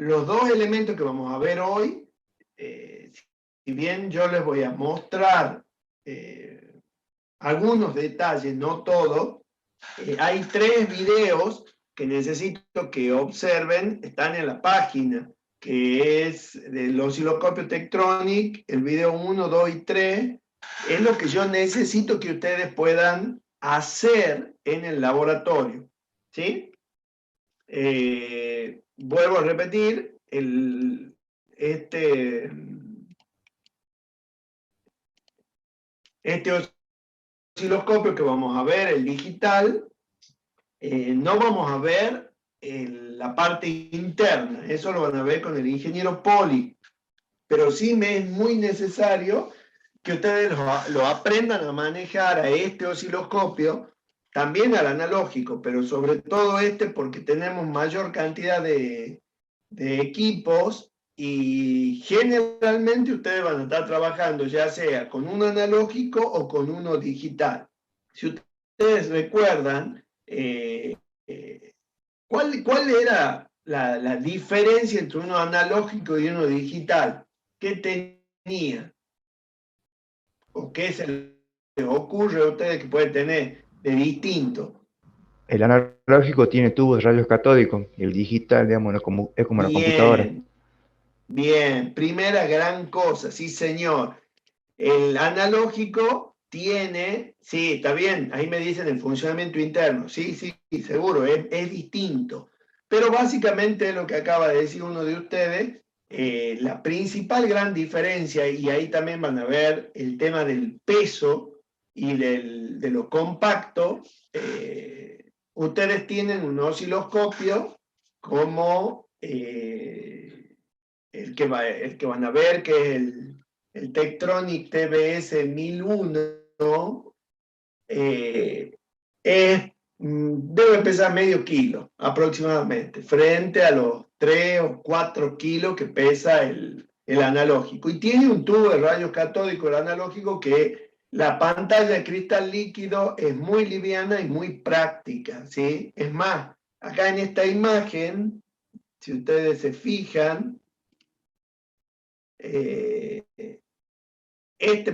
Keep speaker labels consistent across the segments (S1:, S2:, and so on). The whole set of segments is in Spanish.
S1: los dos elementos que vamos a ver hoy, si bien yo les voy a mostrar algunos detalles, no todos, hay 3 videos que necesito que observen, están en la página, que es del osciloscopio Tektronix, el video 1, 2 y 3, es lo que yo necesito que ustedes puedan hacer en el laboratorio, ¿sí? Vuelvo a repetir, este osciloscopio que vamos a ver, el digital, no vamos a ver la parte interna, eso lo van a ver con el ingeniero Poli, pero sí me es muy necesario que ustedes lo aprendan a manejar a este osciloscopio, también al analógico, pero sobre todo porque tenemos mayor cantidad de equipos y generalmente ustedes van a estar trabajando ya sea con un analógico o con uno digital. Si ustedes recuerdan, ¿cuál era la diferencia entre uno analógico y uno digital? ¿Qué tenía? ¿O qué se les ocurre a ustedes que puede tener de distinto?
S2: El analógico tiene tubos de rayos catódicos y el digital, digamos, es como la computadora.
S1: Bien, bien. Primera gran cosa, sí señor. El analógico tiene, sí, está bien, ahí me dicen el funcionamiento interno, sí, sí, seguro, es distinto. Pero básicamente lo que acaba de decir uno de ustedes, la principal gran diferencia, y ahí también van a ver el tema del peso y de lo compacto, ustedes tienen un osciloscopio como el que van a ver, que es el Tektronix TBS 1001, debe pesar medio kilo aproximadamente, frente a los 3 o 4 kilos que pesa el analógico. Y tiene un tubo de rayos catódicos el analógico que la pantalla de cristal líquido es muy liviana y muy práctica, ¿sí? Es más, acá en esta imagen, si ustedes se fijan,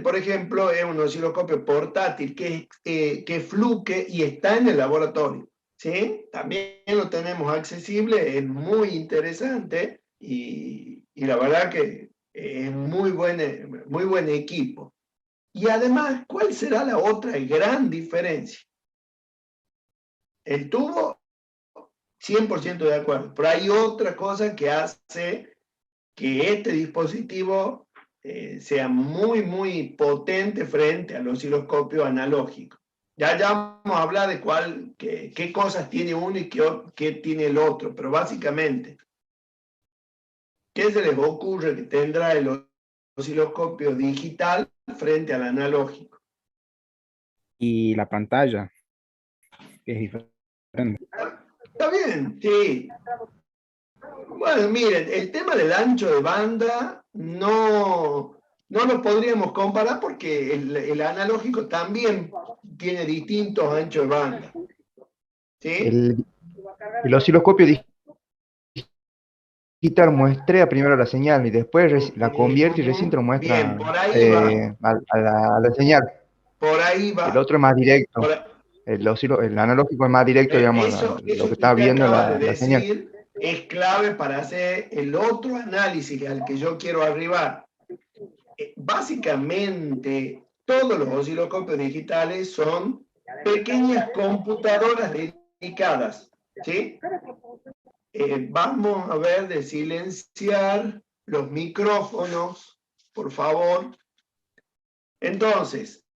S1: por ejemplo, es un osciloscopio portátil que fluke y está en el laboratorio, ¿sí? También lo tenemos accesible, es muy interesante y la verdad que es muy buen equipo. Y además, ¿cuál será la otra gran diferencia? El tubo, 100% de acuerdo, pero hay otra cosa que hace que este dispositivo sea muy potente frente al osciloscopio analógico. Ya vamos a hablar de qué cosas tiene uno y qué tiene el otro, pero básicamente, ¿qué se les ocurre que tendrá el osciloscopio digital frente al analógico?
S3: Y la pantalla, que es diferente.
S1: Está bien, sí. Bueno, miren, el tema del ancho de banda no lo podríamos comparar porque el analógico también tiene distintos anchos de banda. ¿Sí?
S2: El, el osciloscopio digital muestra primero la señal y después la convierte y recién te lo
S1: Bien,
S2: muestra
S1: por ahí va.
S2: a la señal.
S1: Por ahí
S2: El
S1: va.
S2: otro es más directo.
S1: Por-
S2: El analógico es más directo, digamos, lo
S1: eso
S2: que
S1: que
S2: está
S1: usted
S2: viendo
S1: acaba de
S2: la señal.
S1: decir es clave para hacer el otro análisis al que yo quiero arribar. Básicamente, todos los osciloscopios digitales son pequeñas computadoras dedicadas, ¿sí? Vamos a ver de silenciar los micrófonos, por favor. Entonces,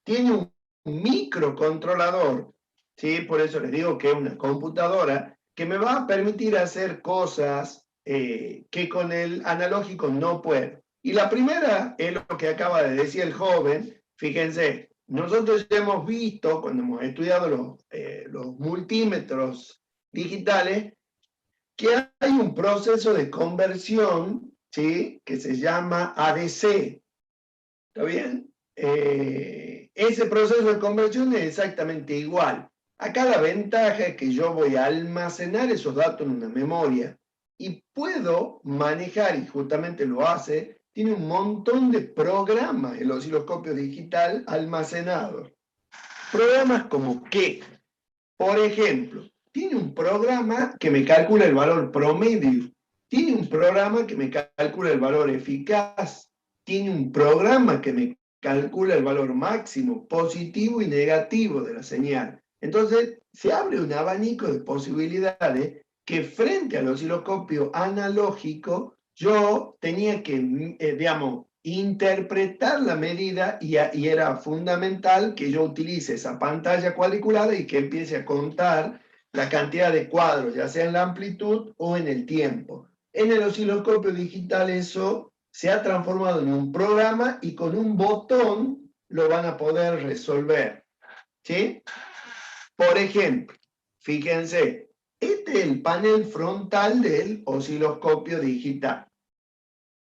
S1: tiene un microcontrolador, ¿sí? Por eso les digo que es una computadora que me va a permitir hacer cosas que con el analógico no puedo. Y la primera es lo que acaba de decir el joven. Fíjense, nosotros ya hemos visto, cuando hemos estudiado los multímetros digitales, que hay un proceso de conversión, ¿sí? Que se llama ADC. ¿Está bien? Ese proceso de conversión es exactamente igual. Acá la ventaja es que yo voy a almacenar esos datos en una memoria. y puedo manejar, y justamente lo hace, tiene un montón de programas el osciloscopio digital almacenados. Programas como que, por ejemplo, tiene un programa que me calcula el valor promedio, tiene un programa que me calcula el valor eficaz, tiene un programa que me calcula el valor máximo, positivo y negativo de la señal. Entonces, se abre un abanico de posibilidades que frente al osciloscopio analógico yo tenía que, digamos, interpretar la medida y era fundamental que yo utilice esa pantalla cuadriculada y que empiece a contar la cantidad de cuadros, ya sea en la amplitud o en el tiempo. En el osciloscopio digital eso se ha transformado en un programa y con un botón lo van a poder resolver. ¿Sí? Por ejemplo, fíjense, este es el panel frontal del osciloscopio digital.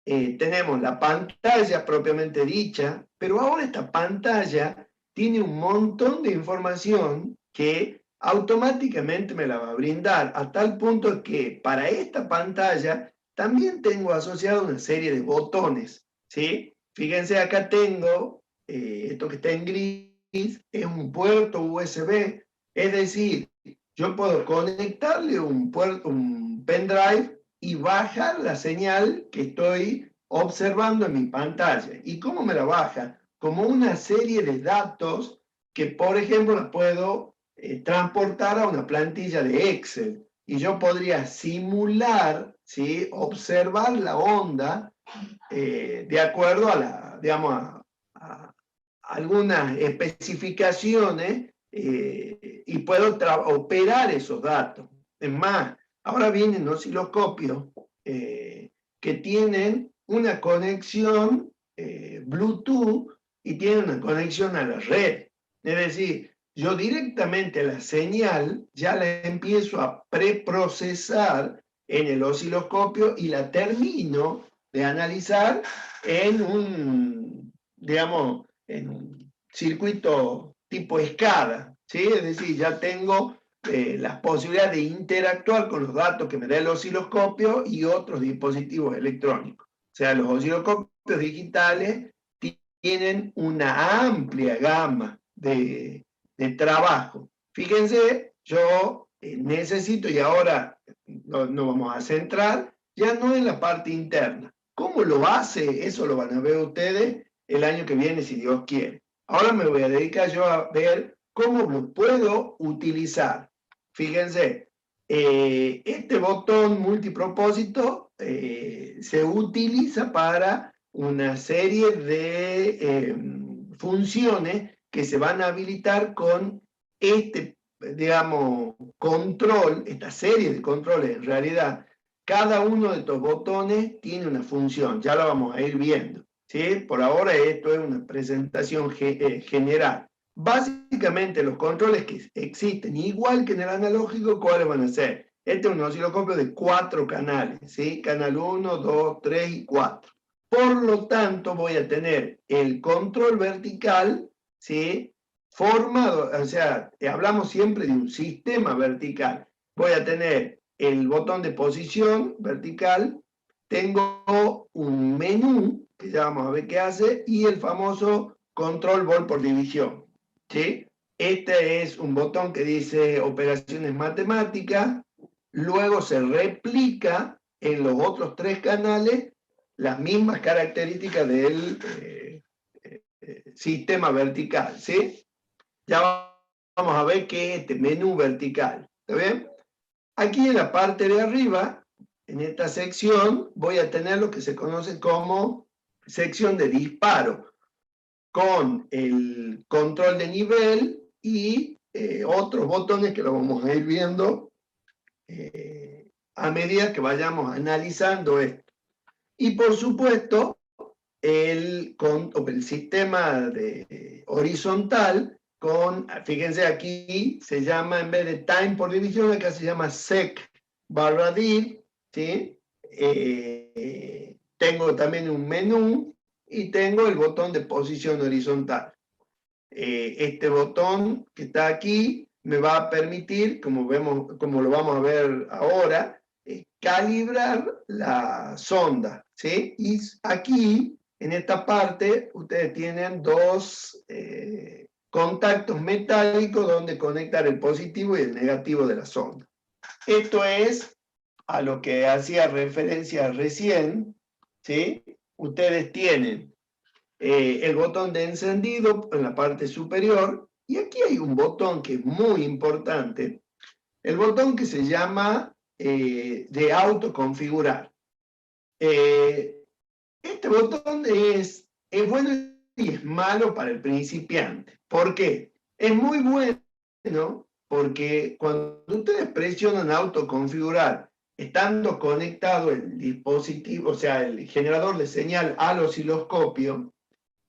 S1: Tenemos la pantalla propiamente dicha, pero ahora esta pantalla tiene un montón de información que automáticamente me la va a brindar, a tal punto que para esta pantalla también tengo asociado una serie de botones, ¿sí? Fíjense, acá tengo, esto que está en gris, es un puerto USB, es decir, yo puedo conectarle un pendrive y bajar la señal que estoy observando en mi pantalla. ¿Y cómo me la baja? Como una serie de datos que, por ejemplo, la puedo transportar a una plantilla de Excel. Y yo podría simular, ¿sí? Observar la onda de acuerdo a la, digamos, a algunas especificaciones y puedo operar esos datos. Es más, ahora vienen osciloscopios que tienen una conexión Bluetooth y tienen una conexión a la red. Es decir, yo directamente la señal ya la empiezo a preprocesar en el osciloscopio y la termino de analizar en un, digamos, en un circuito tipo escala, ¿sí? Es decir, ya tengo las posibilidades de interactuar con los datos que me da el osciloscopio y otros dispositivos electrónicos. O sea, los osciloscopios digitales tienen una amplia gama de trabajo. Fíjense, yo necesito, y ahora nos vamos a centrar, ya no en la parte interna. ¿Cómo lo hace? Eso lo van a ver ustedes el año que viene, si Dios quiere. Ahora me voy a dedicar yo a ver cómo lo puedo utilizar. Fíjense, este botón multipropósito se utiliza para una serie de funciones que se van a habilitar con este, digamos, control, esta serie de controles en realidad. Cada uno de estos botones tiene una función, ya la vamos a ir viendo, ¿sí? Por ahora esto es una presentación general. Básicamente los controles que existen, igual que en el analógico, ¿cuáles van a ser? Este es un osciloscopio de 4 canales, ¿sí? Canal 1, 2, 3 y 4. Por lo tanto, voy a tener el control vertical, ¿sí? Formado, o sea, hablamos siempre de un sistema vertical. Voy a tener el botón de posición vertical, tengo un menú, que ya vamos a ver qué hace, y el famoso control vol por división, ¿sí? Este es un botón que dice operaciones matemáticas, luego se replica en los otros 3 canales las mismas características del sistema vertical, ¿sí? Ya vamos a ver qué es este menú vertical, ¿está bien? Aquí en la parte de arriba, en esta sección, voy a tener lo que se conoce como sección de disparo, con el control de nivel y otros botones que lo vamos a ir viendo a medida que vayamos analizando esto. Y por supuesto, el sistema horizontal fíjense aquí, se llama, en vez de time por división, acá se llama sec/div, ¿sí? Tengo también un menú y tengo el botón de posición horizontal. Este botón que está aquí me va a permitir, como lo vamos a ver ahora, calibrar la sonda, ¿sí? Y aquí, en esta parte, ustedes tienen dos contactos metálicos donde conectar el positivo y el negativo de la sonda. Esto es a lo que hacía referencia recién, ¿sí? Ustedes tienen el botón de encendido en la parte superior, y aquí hay un botón que es muy importante, el botón que se llama de autoconfigurar. Este botón es bueno y es malo para el principiante. ¿Por qué? Es muy bueno porque cuando ustedes presionan autoconfigurar, estando conectado el dispositivo, o sea, el generador de señal al osciloscopio,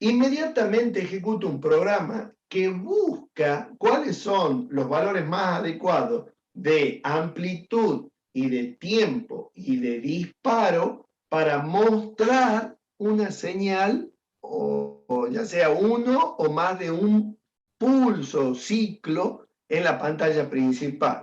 S1: inmediatamente ejecuta un programa que busca cuáles son los valores más adecuados de amplitud y de tiempo y de disparo para mostrar una señal o ya sea uno o más de un pulso o ciclo en la pantalla principal.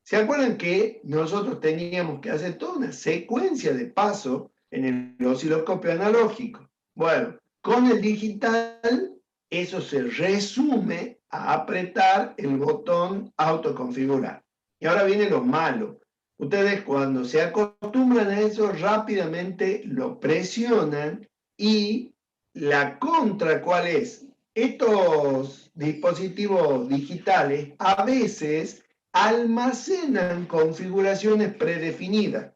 S1: ¿Se acuerdan que nosotros teníamos que hacer toda una secuencia de pasos en el osciloscopio analógico? Bueno, con el digital, eso se resume a apretar el botón autoconfigurar. Y ahora viene lo malo. Ustedes cuando se acostumbran a eso, rápidamente lo presionan y la contra, ¿cuál es? Estos dispositivos digitales a veces almacenan configuraciones predefinidas.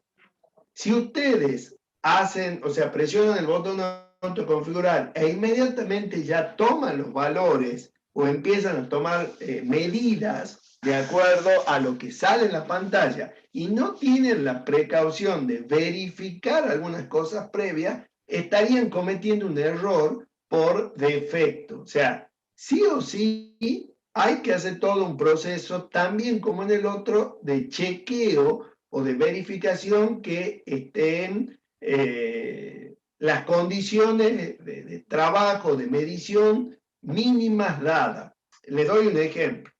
S1: Si ustedes hacen, o sea, presionan el botón autoconfigurar e inmediatamente ya toman los valores o empiezan a tomar medidas de acuerdo a lo que sale en la pantalla y no tienen la precaución de verificar algunas cosas previas, estarían cometiendo un error por defecto. O sea, sí o sí hay que hacer todo un proceso, también como en el otro, de chequeo o de verificación que estén las condiciones de trabajo, de medición mínimas dadas. Les doy un ejemplo.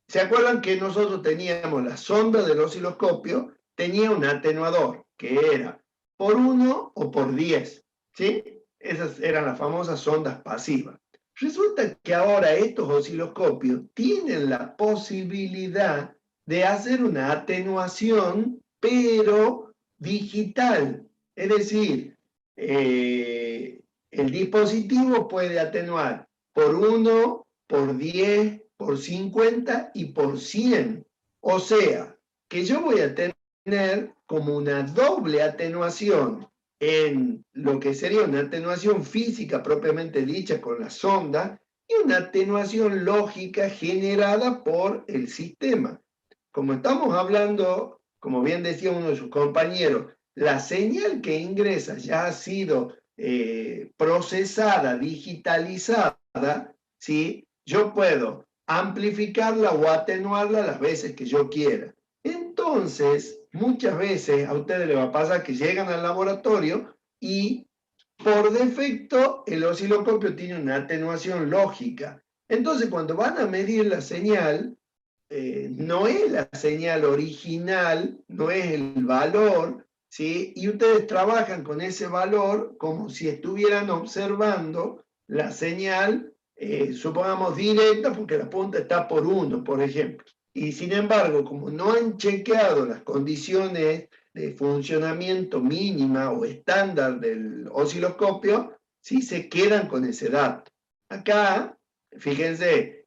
S1: ¿Se acuerdan que nosotros teníamos la sonda del osciloscopio? Tenía un atenuador que era por 1 o por 10, ¿sí? Esas eran las famosas sondas pasivas. Resulta que ahora estos osciloscopios tienen la posibilidad de hacer una atenuación, pero digital. Es decir, el dispositivo puede atenuar por 1, por 10, por 50 y por 100. O sea, que yo voy a tener como una doble atenuación en lo que sería una atenuación física propiamente dicha con la sonda y una atenuación lógica generada por el sistema. Como estamos hablando, como bien decía uno de sus compañeros, la señal que ingresa ya ha sido procesada, digitalizada, ¿sí? Yo puedo amplificarla o atenuarla las veces que yo quiera. Entonces, muchas veces a ustedes les va a pasar que llegan al laboratorio y por defecto el osciloscopio tiene una atenuación lógica. Entonces, cuando van a medir la señal, no es la señal original, no es el valor, ¿sí? Y ustedes trabajan con ese valor como si estuvieran observando la señal, supongamos directa, porque la punta está por 1, por ejemplo. Y sin embargo, como no han chequeado las condiciones de funcionamiento mínima o estándar del osciloscopio, sí se quedan con ese dato. Acá, fíjense,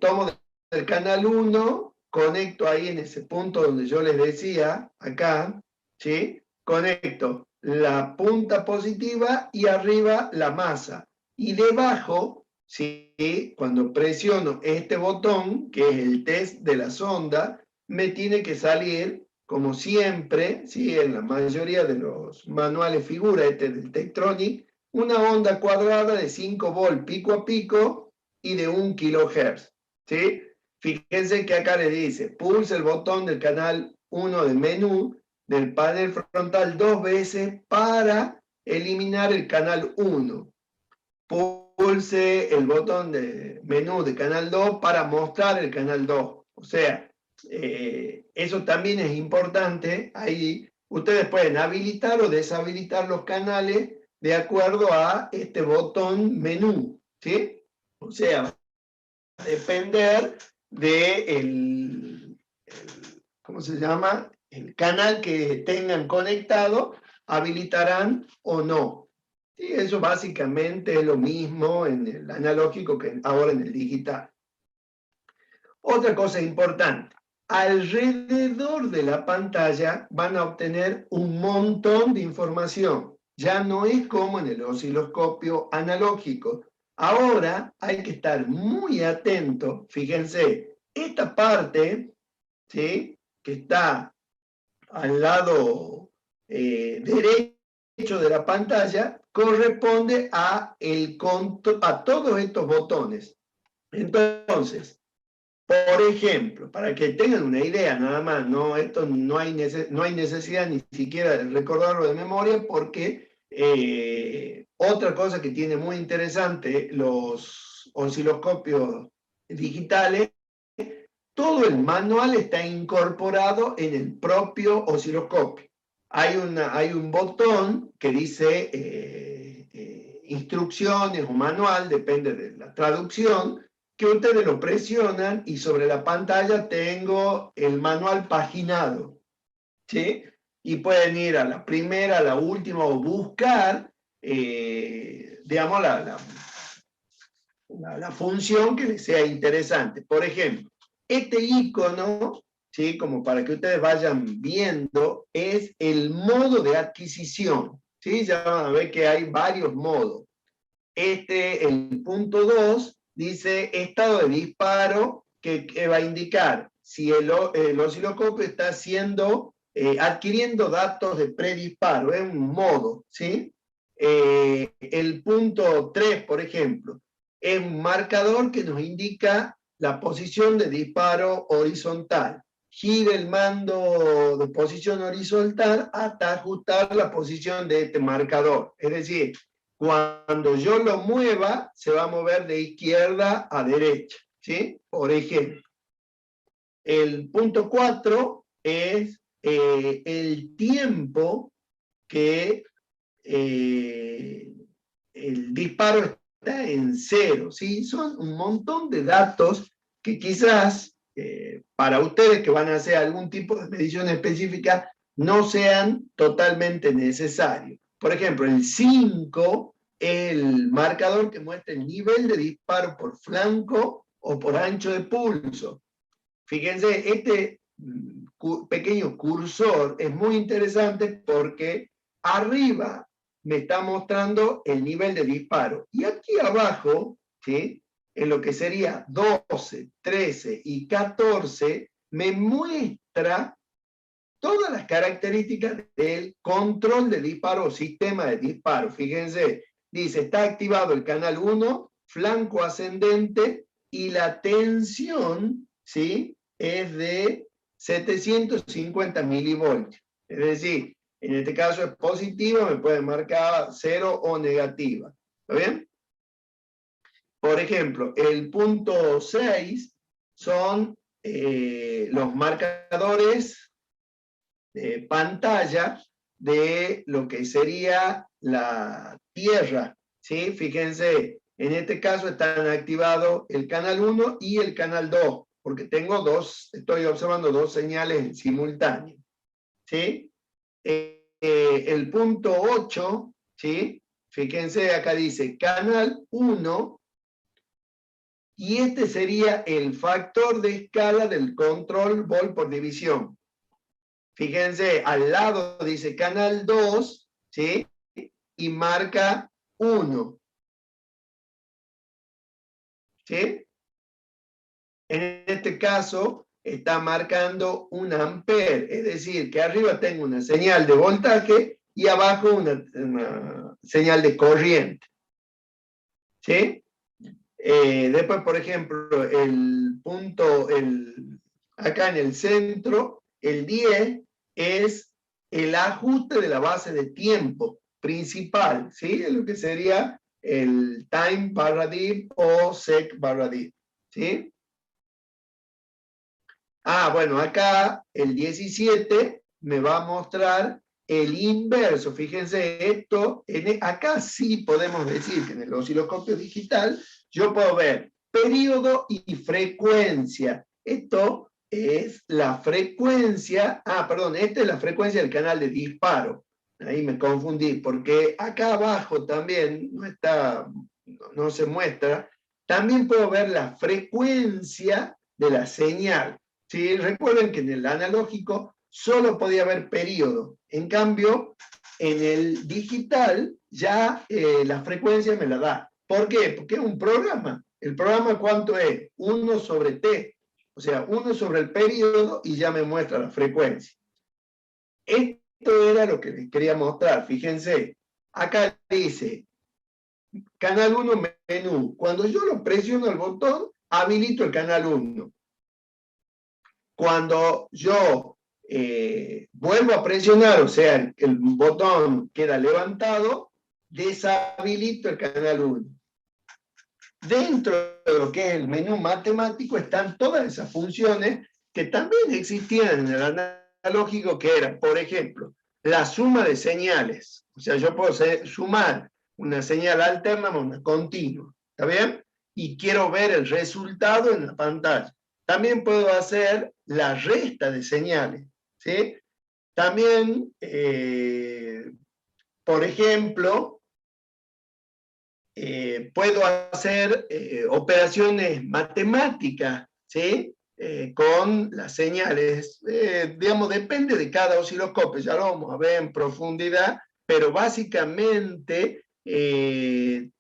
S1: tomo el canal 1, conecto ahí en ese punto donde yo les decía, acá, ¿sí? Conecto la punta positiva y arriba la masa. Y debajo, ¿sí? Cuando presiono este botón, que es el test de la sonda, me tiene que salir, como siempre, ¿sí? En la mayoría de los manuales figura este del Tektronix, una onda cuadrada de 5 volts pico a pico y de 1 kHz, ¿sí? Fíjense que acá le dice, pulsa el botón del canal 1 del menú del panel frontal 2 veces para eliminar el canal 1. Pulse el botón de menú de canal 2 para mostrar el canal 2. O sea, eso también es importante. Ahí ustedes pueden habilitar o deshabilitar los canales de acuerdo a este botón menú, ¿sí? O sea, va a depender de ¿cómo se llama? El canal que tengan conectado, habilitarán o no. Y eso básicamente es lo mismo en el analógico que ahora en el digital. Otra cosa importante, alrededor de la pantalla van a obtener un montón de información. Ya no es como en el osciloscopio analógico. Ahora hay que estar muy atento. Fíjense, esta parte, ¿sí?, que está al lado derecho de la pantalla, corresponde a todos estos botones. Entonces, por ejemplo, para que tengan una idea nada más, esto no hay necesidad ni siquiera de recordarlo de memoria, porque otra cosa que tiene muy interesante los osciloscopios digitales, todo el manual está incorporado en el propio osciloscopio. Hay un botón que dice instrucciones o manual, depende de la traducción, que ustedes lo presionan y sobre la pantalla tengo el manual paginado, ¿sí? Y pueden ir a la primera, a la última o buscar, digamos, la función que les sea interesante. Por ejemplo, este icono, ¿sí?, como para que ustedes vayan viendo, es el modo de adquisición, ¿sí? Ya van a ver que hay varios modos. El punto 2 dice estado de disparo, que va a indicar si el osciloscopio está adquiriendo datos de predisparo, es un modo, ¿sí? El punto 3, por ejemplo, es un marcador que nos indica la posición de disparo horizontal. Gira el mando de posición horizontal hasta ajustar la posición de este marcador. Es decir, cuando yo lo mueva, se va a mover de izquierda a derecha, ¿sí? Por ejemplo. El punto 4 es el tiempo que el disparo está en cero, ¿sí? Son un montón de datos que quizás para ustedes que van a hacer algún tipo de medición específica no sean totalmente necesarios. Por ejemplo, el 5, el marcador que muestra el nivel de disparo por flanco o por ancho de pulso. Fíjense, este pequeño cursor es muy interesante porque arriba me está mostrando el nivel de disparo. Y aquí abajo, ¿sí?, en lo que sería 12, 13 y 14, me muestra todas las características del control de disparo o sistema de disparo. Fíjense, dice, está activado el canal 1, flanco ascendente, y la tensión, ¿sí?, es de 750 milivoltios. Es decir, en este caso es positiva, me puede marcar 0 o negativa. ¿Está bien? Por ejemplo, el punto 6 son los marcadores de pantalla de lo que sería la Tierra, ¿sí? Fíjense, en este caso están activados el canal 1 y el canal 2, porque estoy observando dos señales en simultáneo, ¿sí? El punto 8, ¿sí? Fíjense, acá dice canal 1, y este sería el factor de escala del control volt por división. Fíjense, al lado dice canal 2, ¿sí? Y marca 1. ¿Sí? En este caso está marcando 1 ampere, es decir, que arriba tengo una señal de voltaje y abajo una señal de corriente. ¿Sí? Después, por ejemplo, acá en el centro, el 10 es el ajuste de la base de tiempo principal, ¿sí? Es lo que sería el time barra div o sec barra div, ¿sí? Bueno, acá el 17 me va a mostrar el inverso. Fíjense, esto, acá sí podemos decir que en el osciloscopio digital yo puedo ver periodo y frecuencia. Esto es la frecuencia, perdón, esta es la frecuencia del canal de disparo. Ahí me confundí, porque acá abajo también no se muestra. También puedo ver la frecuencia de la señal. ¿Sí? Recuerden que en el analógico solo podía haber periodo. En cambio, en el digital ya la frecuencia me la da. ¿Por qué? Porque es un programa. ¿El programa cuánto es? 1 sobre t. O sea, 1 sobre el periodo y ya me muestra la frecuencia. Esto era lo que les quería mostrar. Fíjense, acá dice, canal 1 menú. Cuando yo lo presiono el botón, habilito el canal 1. Cuando yo vuelvo a presionar, o sea, el botón queda levantado, deshabilito el canal 1. Dentro de lo que es el menú matemático están todas esas funciones que también existían en el analógico, que eran, por ejemplo, la suma de señales. O sea, yo puedo sumar una señal alterna a una continua, ¿está bien? Y quiero ver el resultado en la pantalla. También puedo hacer la resta de señales, ¿sí? También, por ejemplo, puedo hacer operaciones matemáticas, ¿sí? Con las señales. Digamos, depende de cada osciloscopio, ya lo vamos a ver en profundidad, pero básicamente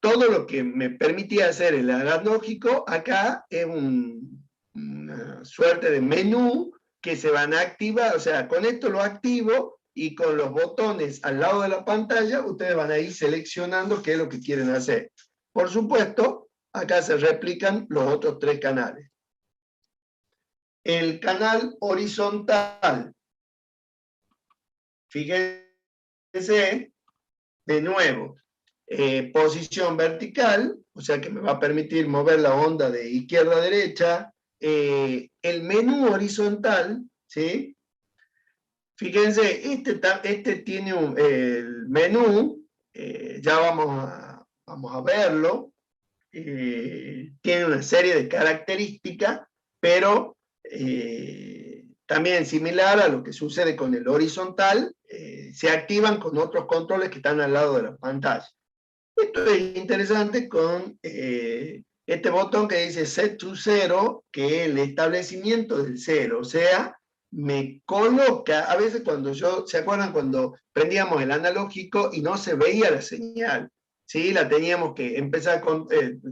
S1: todo lo que me permitía hacer el analógico acá es una suerte de menú que se van a activar. O sea, con esto lo activo y con los botones al lado de la pantalla ustedes van a ir seleccionando qué es lo que quieren hacer. Por supuesto, acá se replican los otros 3 canales. El canal horizontal. Fíjense, de nuevo, posición vertical, o sea que me va a permitir mover la onda de izquierda a derecha. El menú horizontal, ¿sí? Fíjense, este tiene el menú, ya vamos a verlo. Tiene una serie de características, pero también similar a lo que sucede con el horizontal, se activan con otros controles que están al lado de la pantalla. Esto es interesante con este botón que dice Set to 0, que es el establecimiento del 0, o sea, me coloca, a veces ¿se acuerdan cuando prendíamos el analógico y no se veía la señal? ¿Sí? La teníamos que empezar a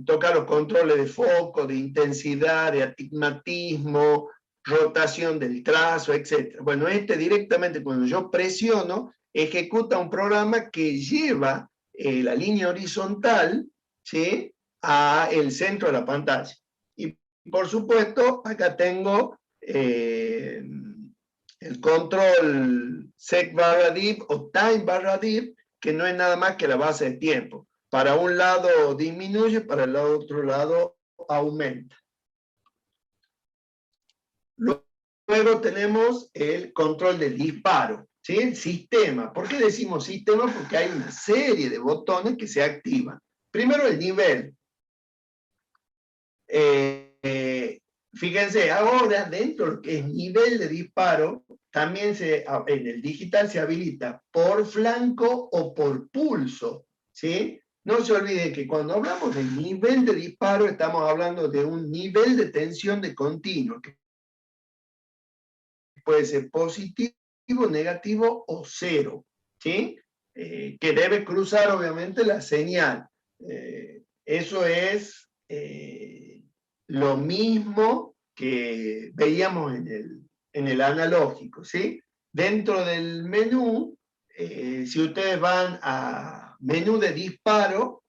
S1: tocar los controles de foco, de intensidad, de astigmatismo, rotación del trazo, etc. Bueno, directamente cuando yo presiono, ejecuta un programa que lleva la línea horizontal, ¿sí?, a el centro de la pantalla. Y por supuesto, acá tengo el control sec barra div o time barra div, que no es nada más que la base de tiempo. Para un lado disminuye, para el otro lado aumenta. Luego tenemos el control del disparo, ¿sí? El sistema. ¿Por qué decimos sistema? Porque hay una serie de botones que se activan. Primero el nivel. Fíjense, ahora dentro de lo que es nivel de disparo, también en el digital se habilita por flanco o por pulso, ¿sí? No se olviden que cuando hablamos de nivel de disparo estamos hablando de un nivel de tensión de continuo, que puede ser positivo, negativo o cero, ¿sí? Que debe cruzar obviamente la señal. Eso es lo mismo que veíamos en el analógico, ¿sí? Dentro del menú, si ustedes van a menú de disparo,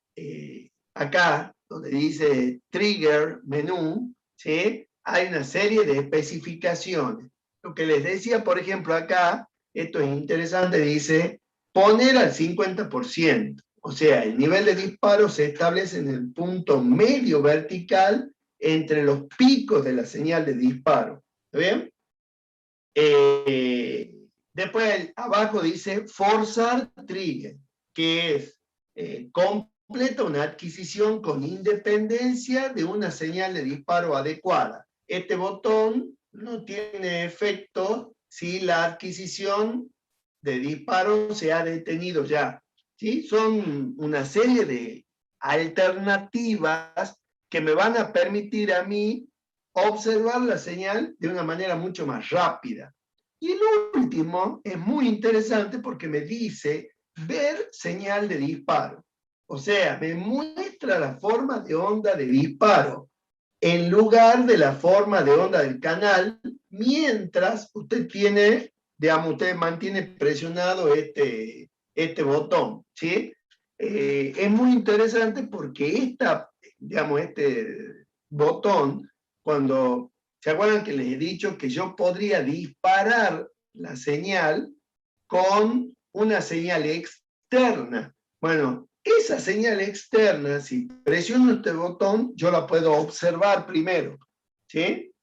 S1: acá donde dice trigger menú, ¿sí?, hay una serie de especificaciones. Lo que les decía, por ejemplo, acá, esto es interesante, dice poner al 50%. O sea, el nivel de disparo se establece en el punto medio vertical entre los picos de la señal de disparo. ¿Está bien? Después abajo dice forzar trigger, que es completa una adquisición con independencia de una señal de disparo adecuada. Este botón no tiene efecto si la adquisición de disparo se ha detenido ya. ¿Sí? Son una serie de alternativas que me van a permitir a mí observar la señal de una manera mucho más rápida. Y el último es muy interesante porque me dice ver señal de disparo. O sea, me muestra la forma de onda de disparo en lugar de la forma de onda del canal, mientras usted tiene, digamos, usted mantiene presionado este botón, ¿sí? Es muy interesante porque digamos, este botón, cuando, ¿se acuerdan que les he dicho que yo podría disparar la señal con una señal externa? Bueno, esa señal externa, si presiono este botón, yo la puedo observar primero, ¿sí?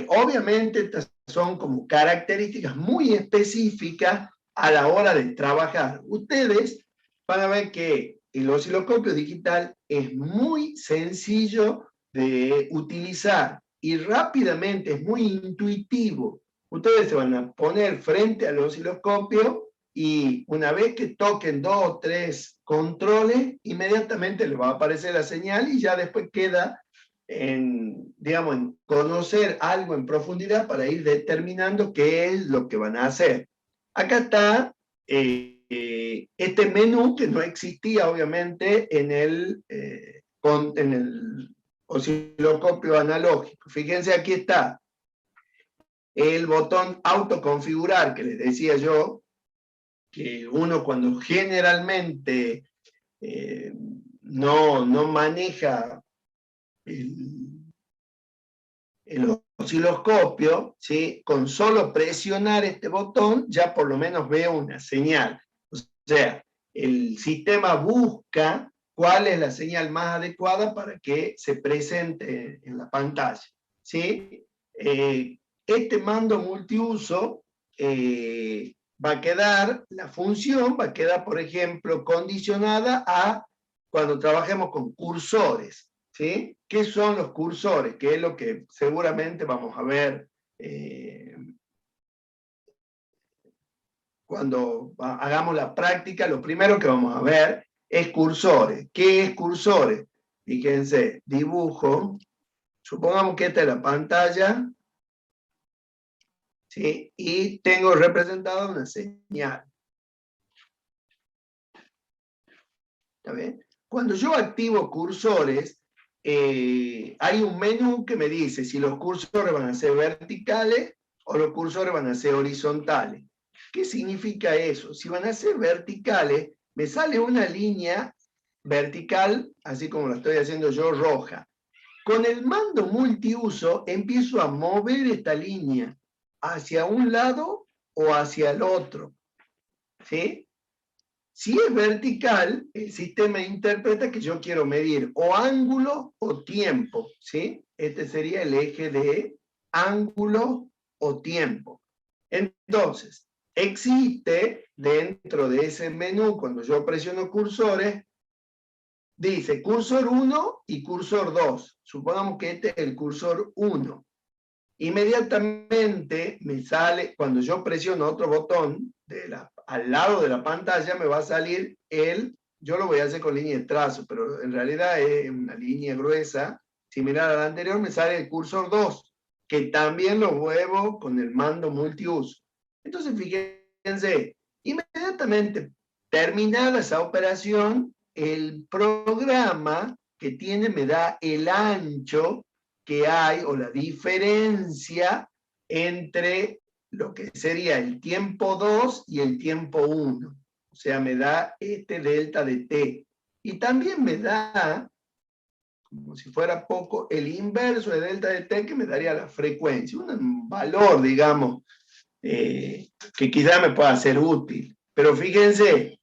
S1: Obviamente estas son como características muy específicas a la hora de trabajar. Ustedes van a ver que el osciloscopio digital es muy sencillo de utilizar y rápidamente es muy intuitivo. Ustedes se van a poner frente al osciloscopio y una vez que toquen 2 o 3 controles, inmediatamente les va a aparecer la señal y ya después queda en, digamos, en conocer algo en profundidad para ir determinando qué es lo que van a hacer. Acá está este menú que no existía obviamente en el osciloscopio analógico. Fíjense, aquí está el botón autoconfigurar que les decía yo, que uno cuando generalmente no maneja el osciloscopio, ¿sí? Con solo presionar este botón ya por lo menos veo una señal. O sea, el sistema busca cuál es la señal más adecuada para que se presente en la pantalla, ¿sí? Este mando multiuso va a quedar, la función va a quedar, por ejemplo, condicionada a cuando trabajemos con cursores, ¿sí? ¿Qué son los cursores? Que es lo que seguramente vamos a ver cuando hagamos la práctica. Lo primero que vamos a ver es cursores. ¿Qué es cursores? Fíjense, dibujo, supongamos que esta es la pantalla, ¿sí? Y tengo representada una señal. ¿Está bien? Cuando yo activo cursores, hay un menú que me dice si los cursores van a ser verticales o los cursores van a ser horizontales. ¿Qué significa eso? Si van a ser verticales, me sale una línea vertical, así como lo estoy haciendo yo, roja. Con el mando multiuso empiezo a mover esta línea hacia un lado o hacia el otro, ¿sí? Si es vertical, el sistema interpreta que yo quiero medir o ángulo o tiempo, ¿sí? Este sería el eje de ángulo o tiempo. Entonces, existe dentro de ese menú, cuando yo presiono cursores, dice cursor 1 y cursor 2. Supongamos que este es el cursor 1. Inmediatamente me sale, cuando yo presiono otro botón al lado de la pantalla, me va a salir yo lo voy a hacer con línea de trazo, pero en realidad es una línea gruesa, similar a la anterior, me sale el cursor 2, que también lo muevo con el mando multiuso. Entonces, fíjense, inmediatamente terminada esa operación, el programa que tiene me da el ancho que hay o la diferencia entre lo que sería el tiempo 2 y el tiempo 1. O sea, me da este delta de t. Y también me da, como si fuera poco, el inverso de delta de t, que me daría la frecuencia. Un valor, digamos, que quizá me pueda ser útil. Pero fíjense,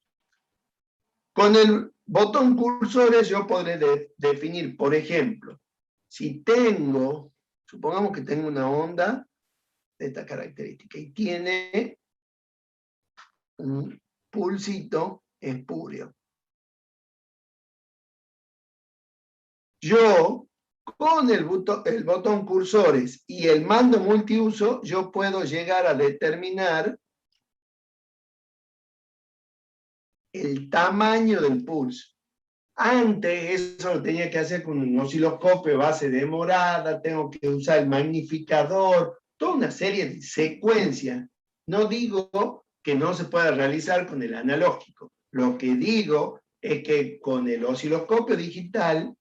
S1: con el botón cursores yo podré definir, por ejemplo, si tengo, supongamos que tengo una onda de esta característica y tiene un pulsito espurio. Yo, con el botón cursores y el mando multiuso, yo puedo llegar a determinar el tamaño del pulso. Antes eso lo tenía que hacer con un osciloscopio base demorada, tengo que usar el magnificador, toda una serie de secuencias. No digo que no se pueda realizar con el analógico. Lo que digo es que con el osciloscopio digital,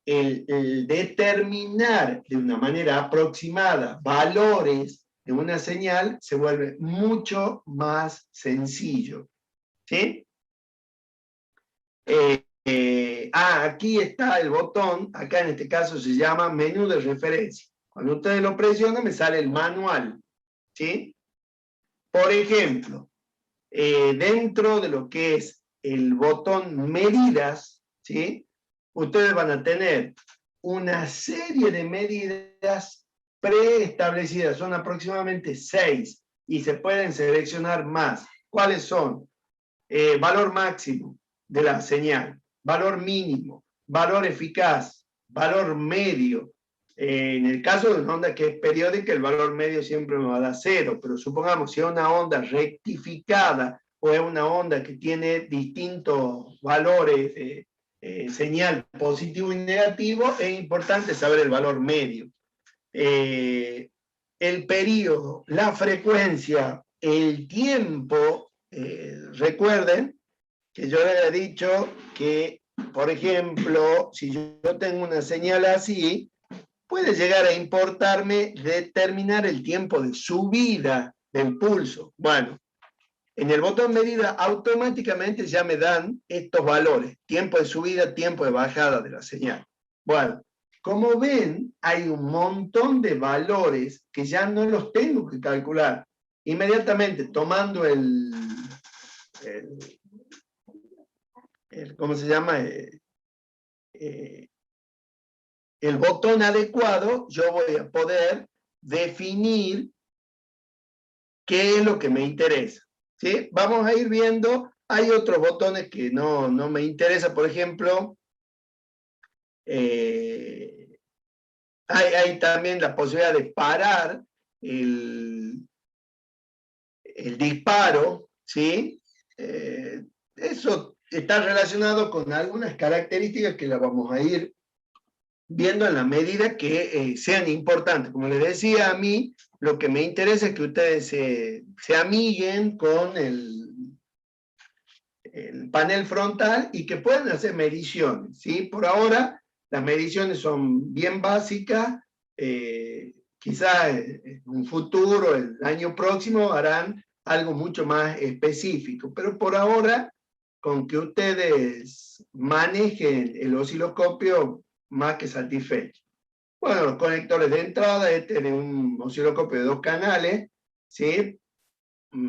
S1: el determinar de una manera aproximada valores de una señal se vuelve mucho más sencillo. ¿Sí? Aquí está el botón, acá en este caso se llama menú de referencia. Cuando ustedes lo presionan me sale el manual. ¿Sí? Por ejemplo, dentro de lo que es el botón medidas, ¿sí? Ustedes van a tener una serie de medidas preestablecidas, son aproximadamente 6 y se pueden seleccionar más. ¿Cuáles son? Valor máximo de la señal, valor mínimo, valor eficaz, valor medio. En el caso de una onda que es periódica, el valor medio siempre me va a dar 0, pero supongamos si es una onda rectificada o es una onda que tiene distintos valores de señal positivo y negativo, es importante saber el valor medio. El periodo, la frecuencia, el tiempo, recuerden que yo les he dicho que, por ejemplo, si yo tengo una señal así, puede llegar a importarme determinar el tiempo de subida del pulso. Bueno, en el botón medida automáticamente ya me dan estos valores, tiempo de subida, tiempo de bajada de la señal. Bueno, como ven, hay un montón de valores que ya no los tengo que calcular. Inmediatamente tomando ¿cómo se llama? El botón adecuado, yo voy a poder definir qué es lo que me interesa. ¿Sí? Vamos a ir viendo, hay otros botones que no me interesa, por ejemplo, hay también la posibilidad de parar el disparo, ¿sí? Eso está relacionado con algunas características que las vamos a ir viendo en la medida que sean importantes. Como les decía, a mí lo que me interesa es que ustedes se amiguen con el panel frontal y que puedan hacer mediciones, ¿sí? Por ahora, las mediciones son bien básicas, quizá en un futuro, el año próximo, harán algo mucho más específico, pero por ahora, con que ustedes manejen el osciloscopio, más que satisfecho. Bueno, los conectores de entrada, este es de un osciloscopio de 2 canales, ¿sí?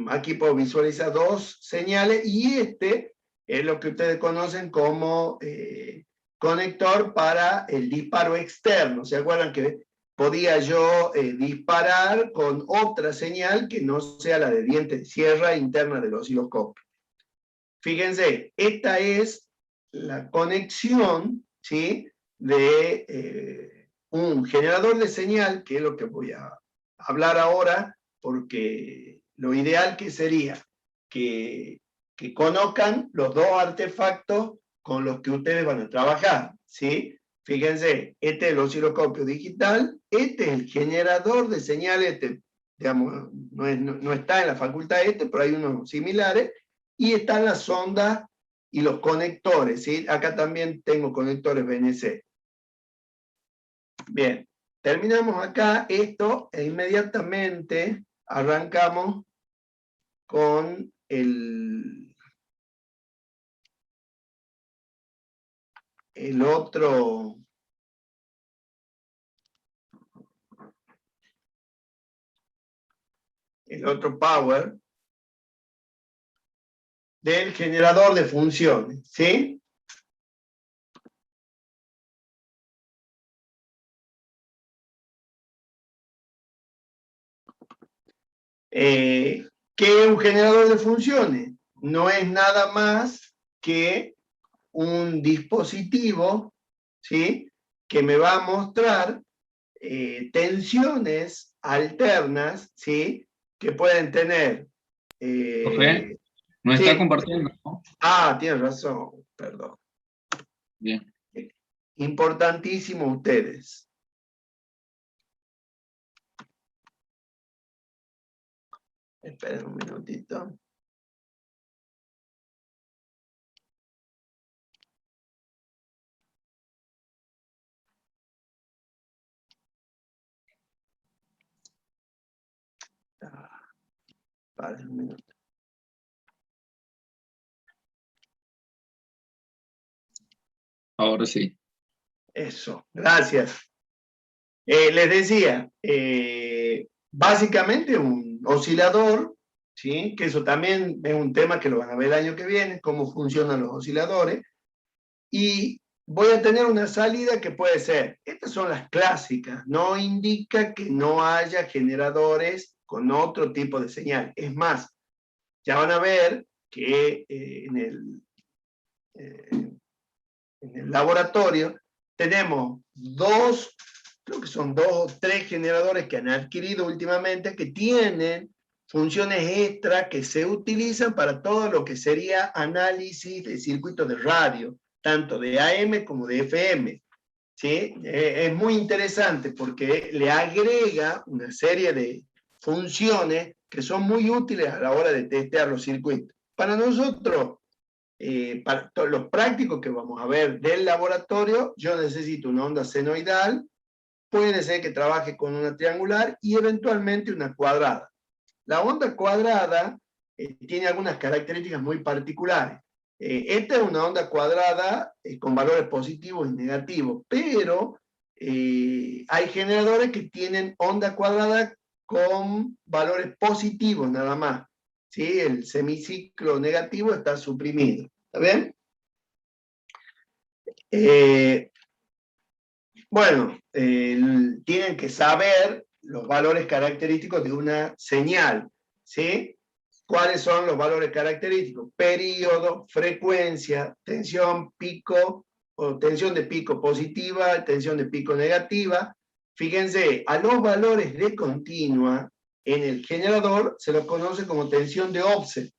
S1: Aquí puedo visualizar 2 señales y este es lo que ustedes conocen como conector para el disparo externo. ¿Se acuerdan que podía yo disparar con otra señal que no sea la de diente de sierra interna del osciloscopio? Fíjense, esta es la conexión, ¿sí?, de un generador de señal, que es lo que voy a hablar ahora, porque lo ideal que sería que conozcan los 2 artefactos con los que ustedes van a trabajar, ¿sí? Fíjense, este es el osciloscopio digital, este es el generador de señales, digamos, no está en la facultad pero hay unos similares, y están las sondas y los conectores, ¿sí? Acá también tengo conectores BNC. Bien, terminamos acá esto e inmediatamente arrancamos con el otro power del generador de funciones, ¿sí? ¿Qué es un generador de funciones? No es nada más que un dispositivo, ¿sí?, que me va a mostrar tensiones alternas, ¿sí?, que pueden tener...
S4: Profe, no está
S1: sí.
S4: compartiendo, ¿no?
S1: Ah, tienes razón, perdón.
S4: Bien.
S1: Importantísimo ustedes. Esperen un minutito. Para un minuto.
S4: Ahora sí.
S1: Eso, gracias. Les decía, básicamente un oscilador, ¿sí?, que eso también es un tema que lo van a ver el año que viene, cómo funcionan los osciladores, y voy a tener una salida que puede ser, estas son las clásicas, no indica que no haya generadores con otro tipo de señal. Es más, ya van a ver que en el laboratorio tenemos creo que son dos o tres generadores que han adquirido últimamente que tienen funciones extra que se utilizan para todo lo que sería análisis de circuitos de radio, tanto de AM como de FM. ¿Sí? Es muy interesante porque le agrega una serie de funciones que son muy útiles a la hora de testear los circuitos. Para nosotros, para los prácticos que vamos a ver del laboratorio, yo necesito una onda senoidal, puede ser que trabaje con una triangular y eventualmente una cuadrada. La onda cuadrada tiene algunas características muy particulares. Esta es una onda cuadrada con valores positivos y negativos, pero hay generadores que tienen onda cuadrada con valores positivos nada más. ¿Sí? El semiciclo negativo está suprimido. ¿Está bien? Bueno, tienen que saber los valores característicos de una señal, ¿sí? ¿Cuáles son los valores característicos? Período, frecuencia, tensión, pico, o tensión de pico positiva, tensión de pico negativa. Fíjense, a los valores de continua en el generador se los conoce como tensión de offset.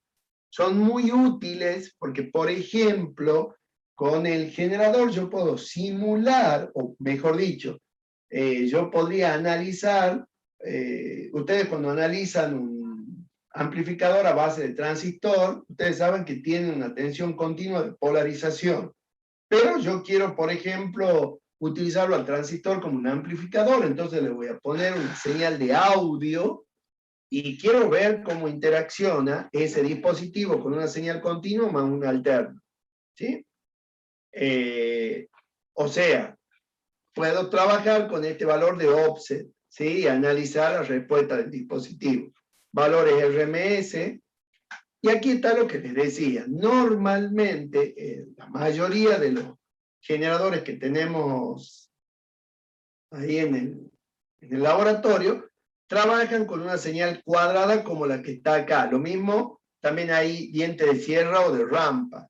S1: Son muy útiles porque, por ejemplo, con el generador yo puedo simular, o mejor dicho, yo podría analizar, ustedes cuando analizan un amplificador a base de transistor, ustedes saben que tiene una tensión continua de polarización. Pero yo quiero, por ejemplo, utilizarlo al transistor como un amplificador, entonces le voy a poner una señal de audio y quiero ver cómo interacciona ese dispositivo con una señal continua más una alterna. ¿Sí? O sea, puedo trabajar con este valor de offset, ¿sí?, y analizar la respuesta del dispositivo. Valores RMS. Y aquí está lo que les decía. Normalmente, la mayoría de los generadores que tenemos ahí en el laboratorio trabajan con una señal cuadrada como la que está acá. Lo mismo, también hay diente de sierra o de rampa.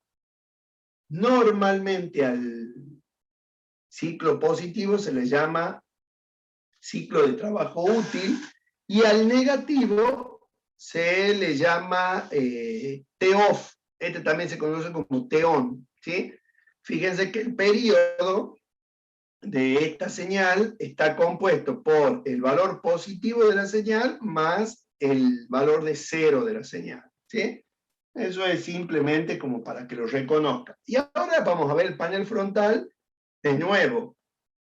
S1: Normalmente al ciclo positivo se le llama ciclo de trabajo útil y al negativo se le llama T-off. Este también se conoce como T-on, ¿sí? Fíjense que el periodo de esta señal está compuesto por el valor positivo de la señal más el valor de cero de la señal, ¿sí? Eso es simplemente como para que lo reconozcan. Y ahora vamos a ver el panel frontal de nuevo.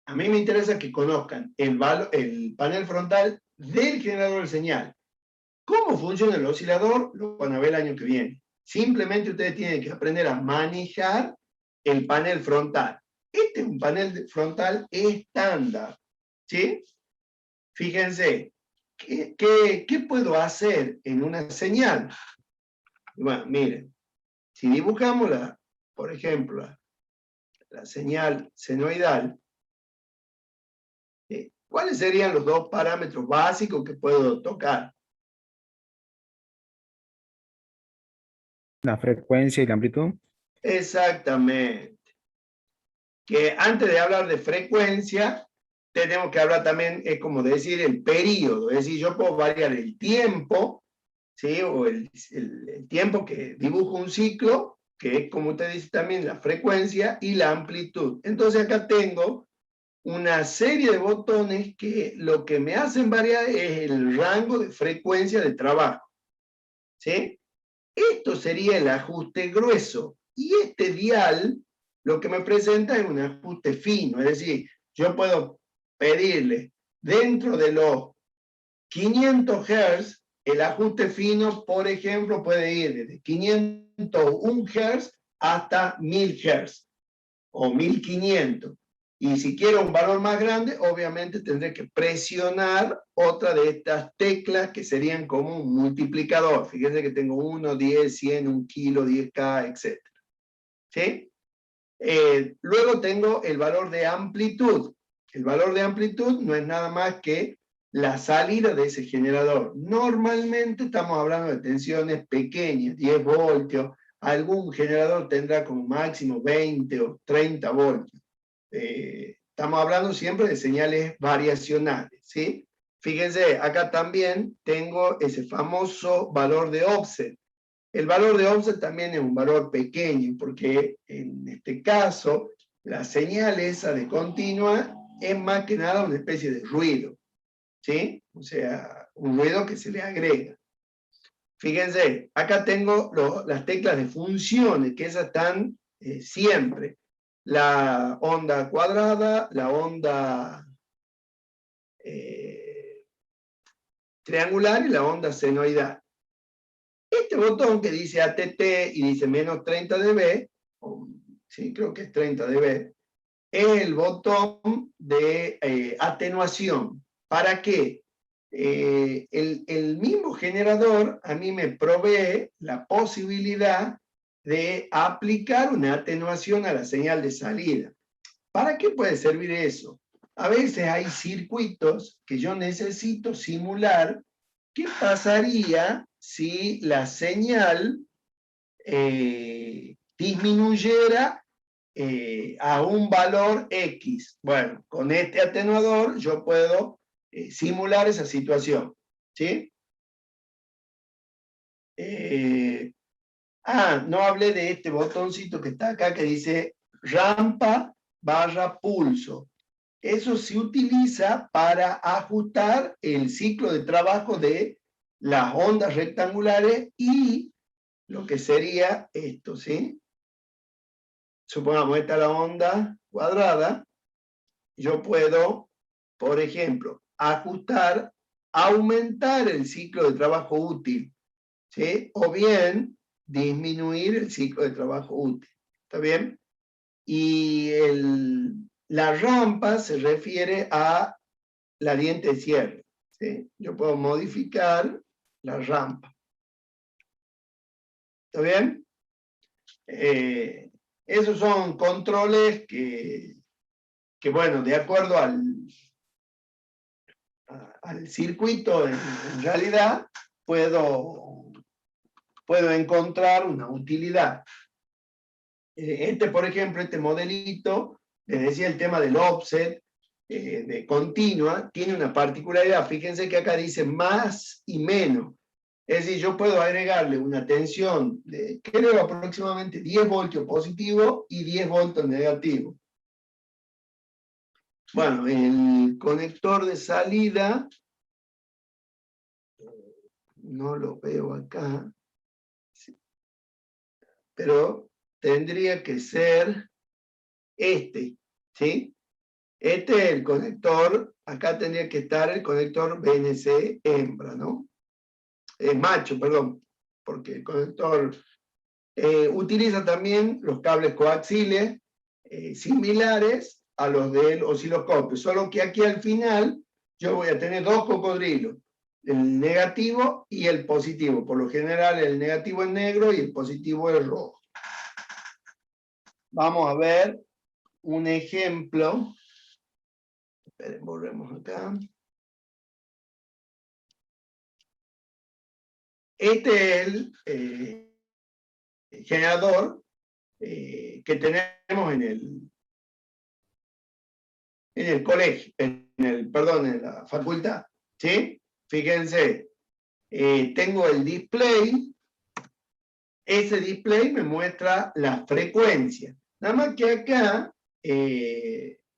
S1: A mí me interesa que conozcan el panel frontal del generador de señal. ¿Cómo funciona el oscilador? Lo van a ver el año que viene. Simplemente ustedes tienen que aprender a manejar el panel frontal. Este es un panel frontal estándar, ¿sí? Fíjense, ¿qué puedo hacer en una señal? Bueno, miren, si dibujamos, por ejemplo, la señal senoidal, ¿cuáles serían los dos parámetros básicos que puedo tocar?
S3: La frecuencia y la amplitud.
S1: Exactamente. Que antes de hablar de frecuencia, tenemos que hablar también, es como decir, el periodo. Es decir, yo puedo variar el tiempo, ¿sí? O el tiempo que dibujo un ciclo, que es, como usted dice también, la frecuencia y la amplitud. Entonces acá tengo una serie de botones que lo que me hacen variar es el rango de frecuencia de trabajo, ¿sí? Esto sería el ajuste grueso. Y este dial lo que me presenta es un ajuste fino. Es decir, yo puedo pedirle dentro de los 500 Hz, el ajuste fino, por ejemplo, puede ir desde 501 Hz hasta 1000 Hz o 1500. Y si quiero un valor más grande, obviamente tendré que presionar otra de estas teclas que serían como un multiplicador. Fíjense que tengo 1, 10, 100, 1 kilo, 10K, etc. ¿Sí? Luego tengo el valor de amplitud. El valor de amplitud no es nada más que la salida de ese generador. Normalmente estamos hablando de tensiones pequeñas, 10 voltios. Algún generador tendrá como máximo 20 o 30 voltios. Estamos hablando siempre de señales variacionales, ¿sí? Fíjense, acá también tengo ese famoso valor de offset. El valor de offset también es un valor pequeño, porque en este caso, la señal esa de continua es más que nada una especie de ruido, ¿sí? O sea, un ruido que se le agrega. Fíjense, acá tengo las teclas de funciones, que esas están siempre. La onda cuadrada, la onda triangular y la onda senoidal. Este botón que dice ATT y dice menos 30 dB, sí, creo que es 30 dB, es el botón de atenuación. ¿Para qué? El mismo generador a mí me provee la posibilidad de aplicar una atenuación a la señal de salida. ¿Para qué puede servir eso? A veces hay circuitos que yo necesito simular. ¿Qué pasaría si la señal disminuyera a un valor X? Bueno, con este atenuador yo puedo simular esa situación, ¿sí? No hablé de este botoncito que está acá que dice rampa barra pulso. Eso se utiliza para ajustar el ciclo de trabajo de las ondas rectangulares y lo que sería esto, ¿sí? Supongamos, esta es la onda cuadrada. Yo puedo, por ejemplo, ajustar, aumentar el ciclo de trabajo útil, ¿sí? O bien disminuir el ciclo de trabajo útil. ¿Está bien? Y la rampa se refiere a la diente de cierre, ¿sí? Yo puedo modificar la rampa. ¿Está bien? Esos son controles que, bueno, de acuerdo al circuito, en realidad, puedo encontrar una utilidad. Por ejemplo, este modelito, les decía el tema del offset, de continua, tiene una particularidad. Fíjense que acá dice más y menos. Es decir, yo puedo agregarle una tensión de, creo, aproximadamente 10 voltios positivo y 10 voltios negativo. Bueno, el conector de salida, no lo veo acá, pero tendría que ser este, ¿sí? Este es el conector, acá tendría que estar el conector BNC hembra, ¿no? Macho, perdón, porque el conector utiliza también los cables coaxiles similares a los del osciloscopio, solo que aquí al final yo voy a tener dos cocodrilos, el negativo y el positivo. Por lo general el negativo es negro y el positivo es rojo. Vamos a ver un ejemplo. Esperen, volvemos acá. Este es generador que tenemos en el colegio, perdón, en la facultad, ¿sí? Fíjense, tengo el display, ese display me muestra la frecuencia. Nada más que acá,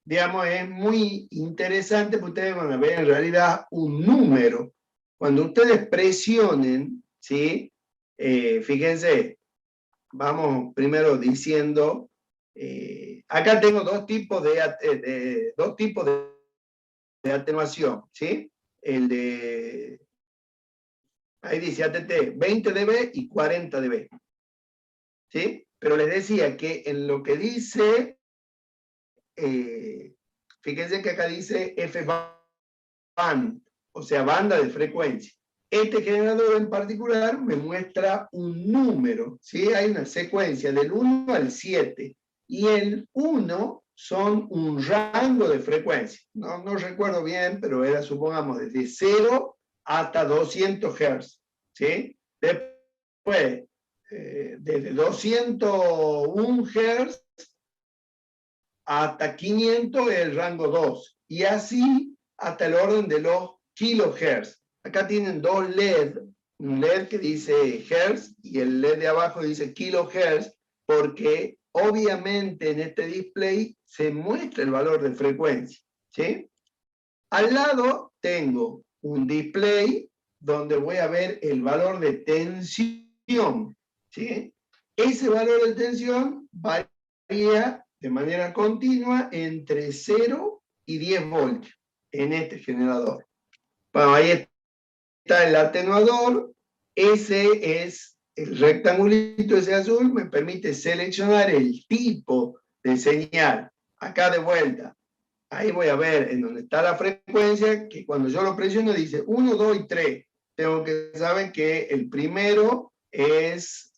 S1: digamos, es muy interesante porque ustedes van a ver en realidad un número. Cuando ustedes presionen, ¿sí? Fíjense, vamos primero diciendo, acá tengo dos tipos de atenuación, ¿sí? Ahí dice ATT 20 dB y 40 dB, ¿sí? Pero les decía que en lo que dice, fíjense que acá dice F-band, o sea, banda de frecuencia. Este generador en particular me muestra un número, ¿sí? Hay una secuencia del 1 al 7, y el 1 son un rango de frecuencia. No recuerdo bien, pero era, supongamos, desde 0 hasta 200 Hz, ¿sí? Después, desde 201 Hz hasta 500 es el rango 2, y así hasta el orden de los kilohertz. Acá tienen dos LED, un LED que dice Hertz y el LED de abajo dice kilohertz, porque obviamente en este display se muestra el valor de frecuencia, ¿sí? Al lado tengo un display donde voy a ver el valor de tensión, ¿sí? Ese valor de tensión varía de manera continua entre 0 y 10 voltios en este generador. Bueno, ahí está el atenuador. Ese es el rectangulito, ese azul, me permite seleccionar el tipo de señal. Acá de vuelta, ahí voy a ver en donde está la frecuencia, que cuando yo lo presiono dice 1, 2 y 3. Tengo que saber que el primero es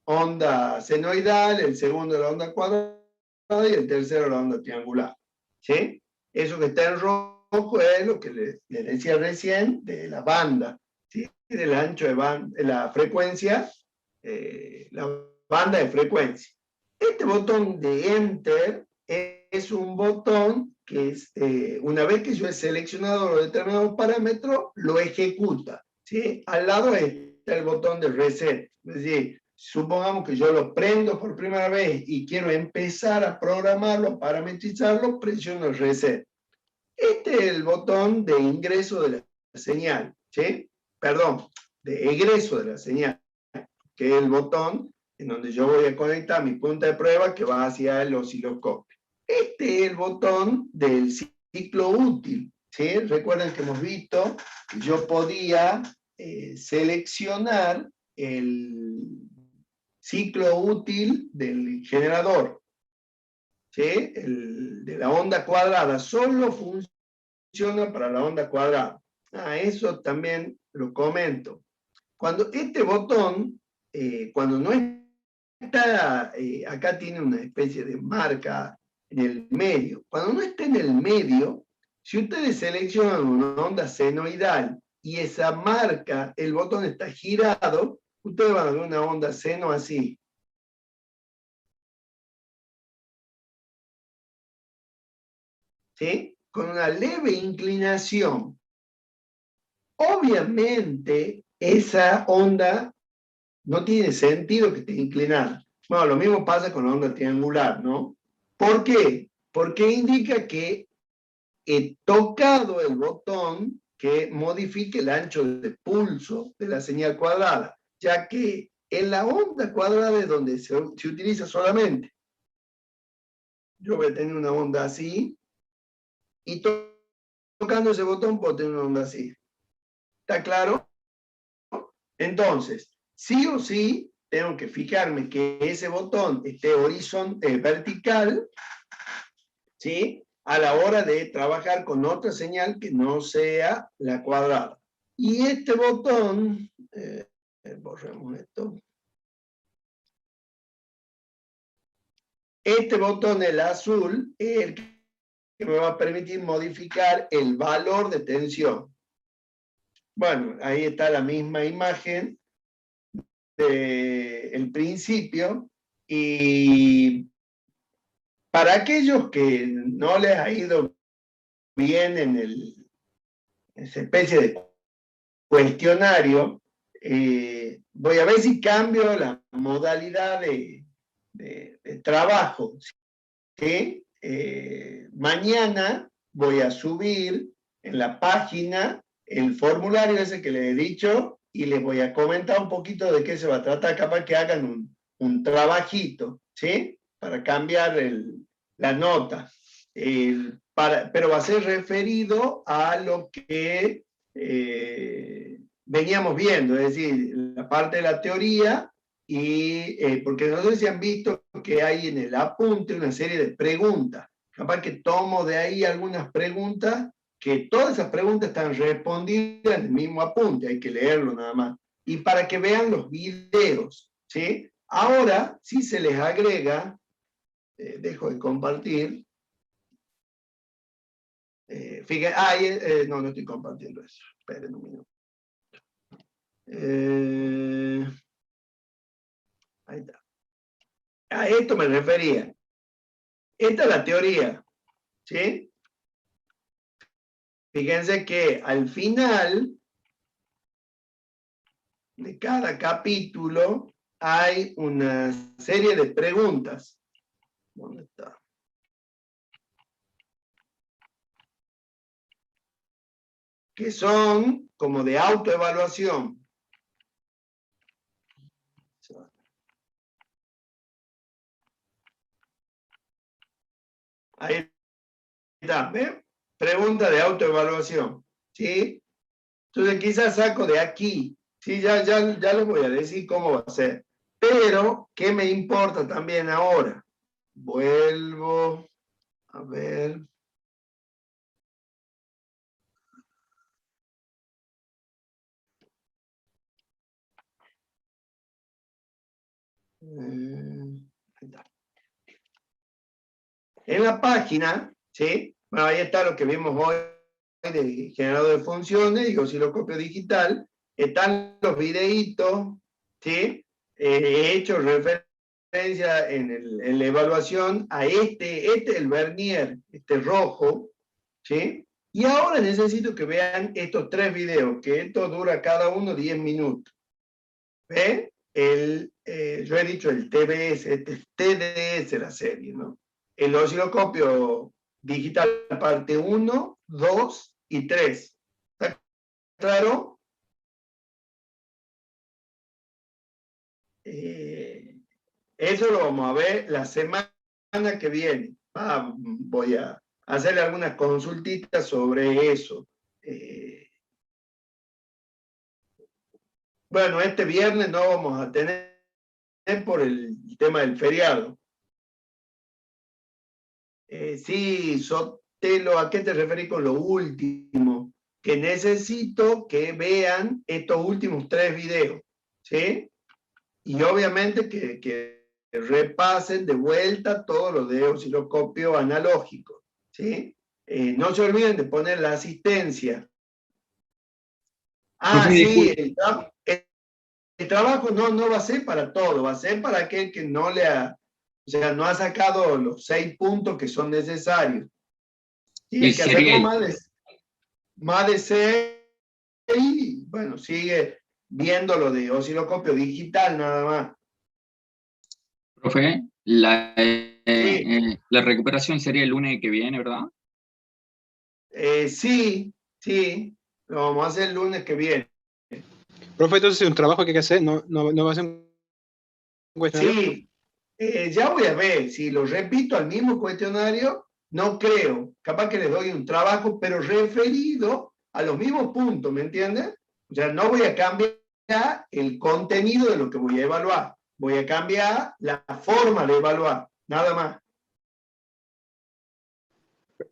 S1: onda senoidal, el segundo la onda cuadrada y el tercero la onda triangular, ¿sí? Eso que está en rojo es lo que les decía recién de la banda, ¿sí? Del ancho de banda, de la frecuencia, la banda de frecuencia. Este botón de Enter es un botón que es, una vez que yo he seleccionado los determinados parámetros, lo ejecuta, ¿sí? Al lado está el botón de Reset. Es decir, supongamos que yo lo prendo por primera vez y quiero empezar a programarlo, parametrizarlo, presiono el Reset. Este es el botón de ingreso de la señal, ¿sí? Perdón, de egreso de la señal, que es el botón en donde yo voy a conectar mi punta de prueba que va hacia el osciloscopio. Este es el botón del ciclo útil, ¿sí? Recuerden que hemos visto que yo podía seleccionar el ciclo útil del generador, ¿sí? El de la onda cuadrada solo funciona para la onda cuadrada. Eso también lo comento. Cuando este botón, cuando no está, acá tiene una especie de marca en el medio. Cuando no está en el medio, si ustedes seleccionan una onda senoidal y esa marca, el botón está girado, ustedes van a ver una onda seno así. ¿Sí? Con una leve inclinación. Obviamente, esa onda no tiene sentido que esté inclinada. Bueno, lo mismo pasa con la onda triangular, ¿no? ¿Por qué? Porque indica que he tocado el botón que modifique el ancho de pulso de la señal cuadrada, ya que en la onda cuadrada es donde se utiliza solamente. Yo voy a tener una onda así, y tocando ese botón puedo tener una onda así. ¿Está claro? Entonces, sí o sí, tengo que fijarme que ese botón esté vertical, ¿sí? A la hora de trabajar con otra señal que no sea la cuadrada. Y este botón, borremos esto. Este botón, el azul, es el que me va a permitir modificar el valor de tensión. Bueno, ahí está la misma imagen el principio, y para aquellos que no les ha ido bien en esa especie de cuestionario, voy a ver si cambio la modalidad de trabajo, ¿sí? Mañana voy a subir en la página el formulario ese que les he dicho y les voy a comentar un poquito de qué se va a tratar, capaz que hagan un trabajito, ¿sí? Para cambiar la nota. Pero va a ser referido a lo que veníamos viendo, es decir, la parte de la teoría, y porque no sé si han visto que hay en el apunte una serie de preguntas. Capaz que tomo de ahí algunas preguntas, que todas esas preguntas están respondidas en el mismo apunte, hay que leerlo nada más. Y para que vean los videos, ¿sí? Ahora, si se les agrega, dejo de compartir. Fíjense, no estoy compartiendo eso. Esperen un minuto. Ahí está. A esto me refería. Esta es la teoría, ¿sí? Fíjense que al final de cada capítulo hay una serie de preguntas. ¿Dónde está? Que son como de autoevaluación. Ahí está, ¿ven? Pregunta de autoevaluación, ¿sí? Entonces quizás saco de aquí, ¿sí? Ya les voy a decir cómo va a ser. Pero, ¿qué me importa también ahora? Vuelvo a ver. Ahí está. En la página, ¿sí? Bueno, ahí está lo que vimos hoy de generador de funciones y osciloscopio digital. Están los videitos, ¿sí? He hecho referencia en la evaluación a el vernier, este rojo, ¿sí? Y ahora necesito que vean estos 3 videos, que esto dura cada uno 10 minutos. ¿Ven? Yo he dicho el TBS, este es TDS la serie, ¿no? El osciloscopio digital parte 1, 2 y 3. ¿Está claro? Eso lo vamos a ver la semana que viene. Voy a hacerle algunas consultitas sobre eso. Bueno, este viernes no vamos a tener por el tema del feriado. Sí, Sotelo, ¿a qué te referís con lo último? Que necesito que vean estos últimos 3 videos, ¿sí? Y obviamente que repasen de vuelta todos los de osciloscopio analógico, ¿sí? No se olviden de poner la asistencia. Sí, el trabajo no va a ser para todo, va a ser para aquel que no no ha sacado los 6 puntos que son necesarios. Y hay que hacerlo más de 6, y bueno, sigue viendo lo de osciloscopio digital nada más.
S4: Profe, la recuperación sería el lunes que viene, ¿verdad?
S1: Sí, lo vamos a hacer el lunes que viene.
S5: Profe, entonces es un trabajo que hay que hacer, no va a ser un cuestionario.
S1: Sí, ya voy a ver, si lo repito al mismo cuestionario, no creo, capaz que les doy un trabajo, pero referido a los mismos puntos, ¿me entiendes? O sea, no voy a cambiar el contenido de lo que voy a evaluar, voy a cambiar la forma de evaluar, nada más.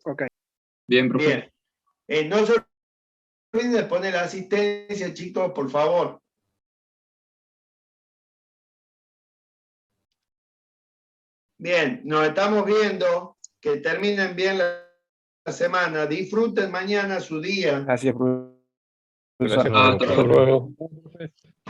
S3: Ok.
S4: Bien, profe.
S1: Bien. No se olviden de poner la asistencia, chicos, por favor. Bien, nos estamos viendo. Que terminen bien la semana. Disfruten mañana su día.
S3: Gracias, profesor.
S2: Gracias,
S4: Hasta
S2: profesor.
S4: luego.
S5: Hasta luego.